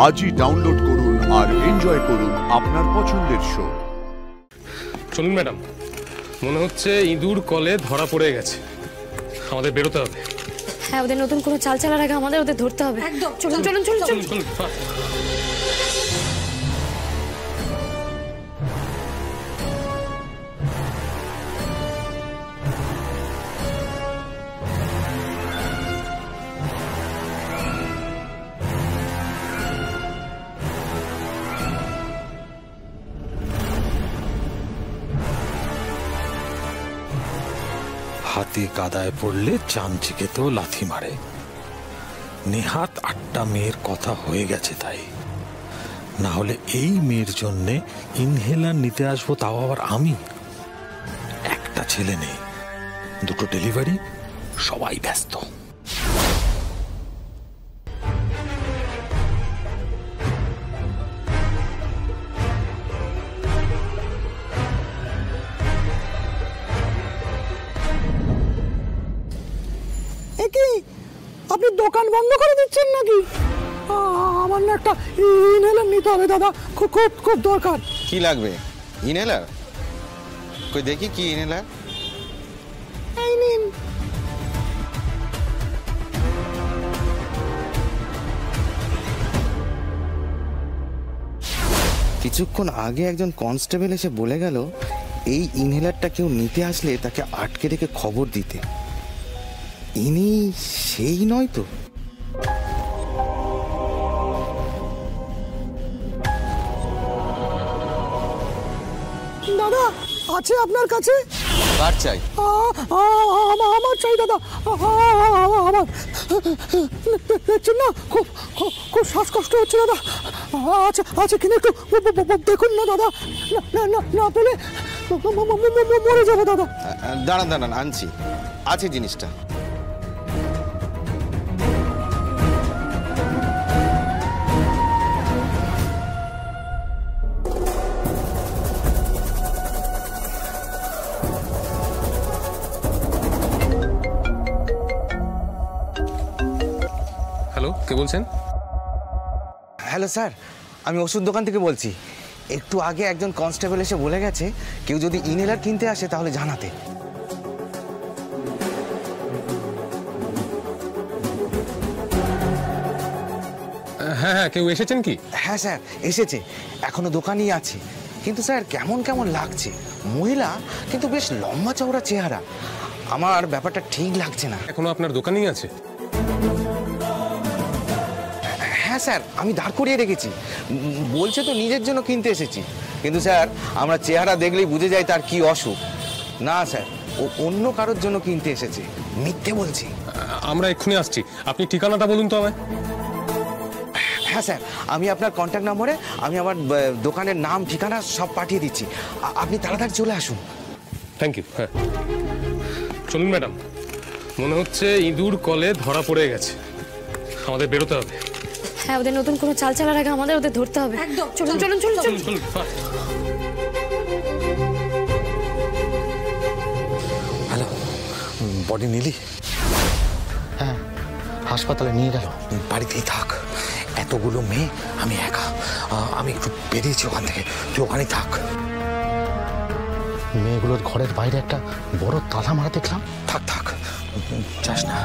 আজই ডাউনলোড করুন আর এনজয় করুন আপনার পছন্দের শো। চলুন ম্যাডাম, মনে হচ্ছে ইঁদুর কলে ধরা পড়ে গেছে, আমাদের বেরোতে হবে। হ্যাঁ, ওদের নতুন কোনো চাল চালার আগে আমাদের ওদের ধরতে হবে। একদম, চলুন চলুন চলুন চলুন চলুন। হাতি কাদায় পড়লে চামচিকে তো লাথি মারে। নেহাত 8টা মেয়ের কথা হয়ে গেছে, তাই না হলে এই মেয়ের জন্য ইনহেলার নিতে আসবো, তাও আবার আমি। একটা ছেলে নেই, 2টো ডেলিভারি, সবাই ব্যস্ত। আপনি দোকান বন্ধ করে দিচ্ছেন নাকি? আমার না একটা ইনহেলার নিতে হবে দাদা, খুব খুব খুব দরকার। কি লাগবে? ইনহেলার? কই দেখি কি ইনহেলার। এই নিন। কিছুক্ষণ আগে একজন কনস্টেবল এসে বলে গেল এই ইনহেলারটা কেউ নিতে আসলে তাকে আটকে রেখে খবর দিতে। ইনি সেই নয় তো? দাদা আছে আপনার কাছে? কার চাই? আমার চাই দাদা, আমার। দেখছেন না খুব খুব শ্বাসকষ্ট হচ্ছে দাদা। আচ্ছা আচ্ছা, কিন্তু একটু দেখুন না দাদা, না পেলে মরে যাবে দাদা। দাঁড়ান দাঁড়ান, আনছি, আছে জিনিসটা। হ্যালো, কে বলছেন? হ্যালো স্যার, আমি ওষুধ দোকান থেকে বলছি। একটু আগে একজন কনস্টেবল এসে বলে গেছে কেউ যদি ইনহেলার কিনতে আসে তাহলে জানাতে। হ্যাঁ হ্যাঁ, কেউ এসেছেন কি? হ্যাঁ স্যার, এসেছে, এখনো দোকানেই আছে। কিন্তু স্যার কেমন কেমন লাগছে, মহিলা কিন্তু বেশ লম্বা চওড়া চেহারা। আমার ব্যাপারটা ঠিক লাগছে না। এখনো আপনার দোকানেই আছে? হ্যাঁ স্যার, আমি দাঁড় করিয়ে রেখেছি। বলছে তো নিজের জন্য কিনতে এসেছি, কিন্তু স্যার আমরা চেহারা দেখলেই বুঝে যাই তার কি অসুখ। না স্যার, ও অন্য কারোর জন্য কিনতে এসেছে, মিথ্যে বলছি। আমরা এক্ষুনি আসছি, আপনি ঠিকানাটা বলুন তো আমায়। হ্যাঁ স্যার, আমি আপনার কন্ট্যাক্ট নম্বরে আমি আমার দোকানের নাম ঠিকানা সব পাঠিয়ে দিচ্ছি, আপনি তাড়াতাড়ি চলে আসুন। Thank you. হ্যাঁ চলুন ম্যাডাম, মনে হচ্ছে ইঁদুর কলে ধরা পড়ে গেছে, আমাদের বেরোতে হবে। হ্যাঁ, ওদের নতুন কোনো চাল চালার আগে আমাদের ওদের ধরতে হবে। একদম, চলুন চলুন চলুন চলুন চলুন। হ্যালো, বডি নিলি? হ্যাঁ, হাসপাতালে নিয়ে গেল। বাড়িতেই থাক, এতগুলো মেয়ে, আমি একা। আমি একটু বেরিয়েছি ওখান থেকে, তুই ওখানেই থাক। মেয়েগুলোর ঘরের বাইরে একটা বড় তালা মারা দেখলাম। থাক থাক, যাস না,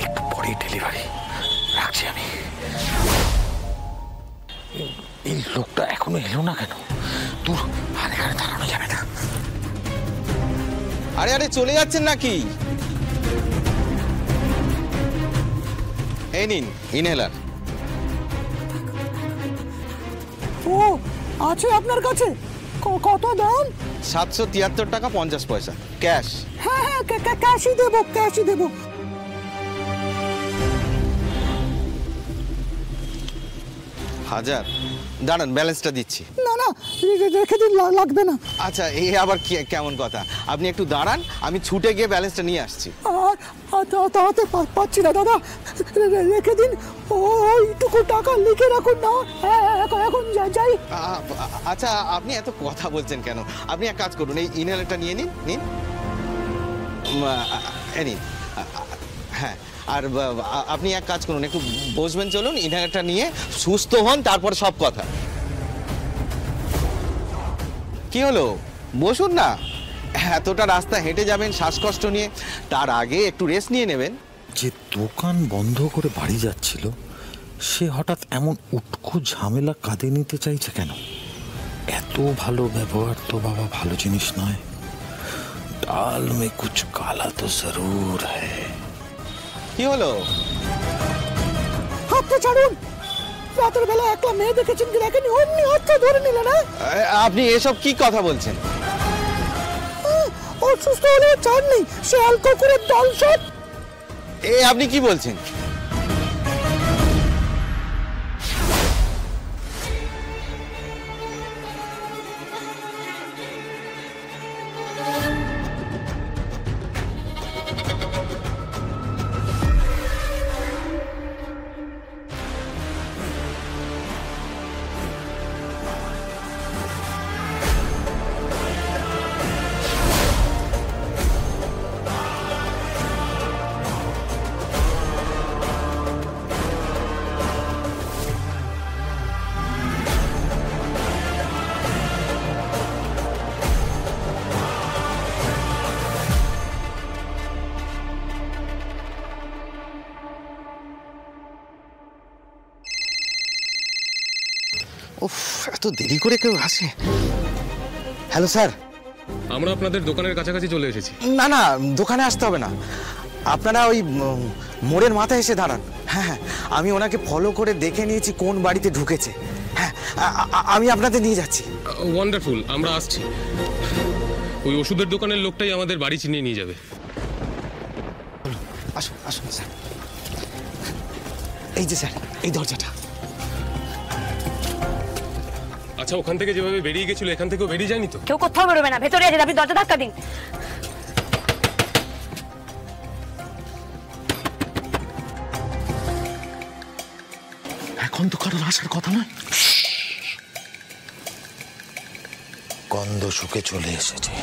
একটু পরেই ডেলিভারি। রাখছি আমি। এই লোকটা এখনো এলো না কেন? তোর আর এখানে দাঁড়ানো যাবে না। আরে আরে, চলে যাচ্ছেন নাকি? এই নিন ইনহেলার। ও আছে আপনার কাছে? কত দাম? 773 টাকা 50 পয়সা ক্যাশ। হ্যাঁ হ্যাঁ, ক্যাশই দেবো, ক্যাশই দেবো। হাজার? দাঁড়ান, ব্যালেন্সটা দিচ্ছি। না না, রেখে দিন, লাগবে না। আচ্ছা, এই আবার কেমন কথা? আপনি একটু দাঁড়ান, আমি ছুটে গিয়ে ব্যালেন্সটা নিয়ে আসছি। তাড়াতে পারছি না দাদা, রেখে দিন। ওইটুকু টাকা লিখে রাখুন না, এখন যাই। আচ্ছা, আপনি এত কথা বলছেন কেন? আপনি এক কাজ করুন, এই ইনহেলারটা নিয়ে নিন। নিন। হ্যাঁ, আর আপনি এক কাজ করুন, একটু বসবেন, চলুন ইনহেলারটা নিয়ে সুস্থ হন, তারপর সব কথা। কি হলো, বসুন না। এতটা রাস্তা হেঁটে যাবেন শ্বাসকষ্ট নিয়ে, তার আগে একটু রেস্ট নিয়ে নেবেন। যে দোকান বন্ধ করে বাড়ি যাচ্ছিল সে হঠাৎ এমন উটকো ঝামেলা কাঁধে নিতে চাইছে কেন? এত ভালো ব্যবহার তো বাবা ভালো জিনিস নয়। ডাল মে কুছ কালা তো জরুর হ্যায়। কি হলো? হাতটা ছাড়ুন। রাতের বেলা একলা মেয়ে দেখেছেন কি দেখেনি, অমনি হাতটা ধরে নিলে না? আপনি এসব কি কথা বলছেন? অসুস্থ হলে চান নেই, সে অ্যালকোহল করে দলসট। আপনি কি বলছেন? উফ, এত দেরি করে কেউ আসে? Hello sir. আমরা আপনাদের দোকানের কাছাকাছি চলে এসেছি। না না, দোকানে আসতে হবে না, আপনারা ওই মোড়ের মাথায় এসে দাঁড়ান। হ্যাঁ হ্যাঁ, আমি ওনাকে ফলো করে দেখে নিয়েছি কোন বাড়িতে ঢুকেছে। হ্যাঁ, আমি আপনাদের নিয়ে যাচ্ছি। ওয়ান্ডারফুল, আমরা আসছি। ওই ওষুধের দোকানের লোকটাই আমাদের বাড়ি চিনিয়ে নিয়ে যাবে। আসুন আসুন স্যার, এই যে স্যার, এই দরজাটা। আচ্ছা, ওখান থেকে যেভাবে বেরিয়ে গেছিল এখান থেকেও বেরিয়ে যায়নি তো? কেউ কোথাও বেরোবে না, ভেতরে আছে, আপনি দরজা ধাক্কা দিন। এখন তো কারোর আসার কথা নয়। গন্ধ শুকে চলে এসেছে।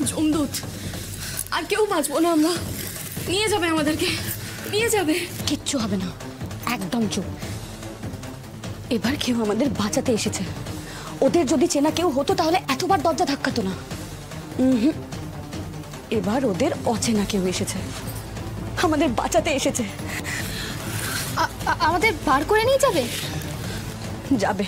জমদূত, আর কেউ বাঁচবো না আমরা। নিয়ে যাবে আমাদেরকে, নিয়ে যাবে। কিচ্ছু হবে না, একদম চুপ। এবার কেউ আমাদের বাঁচাতে এসেছে। ওদের যদি চেনা কেউ হতো তাহলে এতবার দরজা ধাক্কাতো না। এবার ওদের অচেনা কেউ এসেছে, আমাদের বাঁচাতে এসেছে। আমাদের বার করে নিয়ে যাবে। যাবে,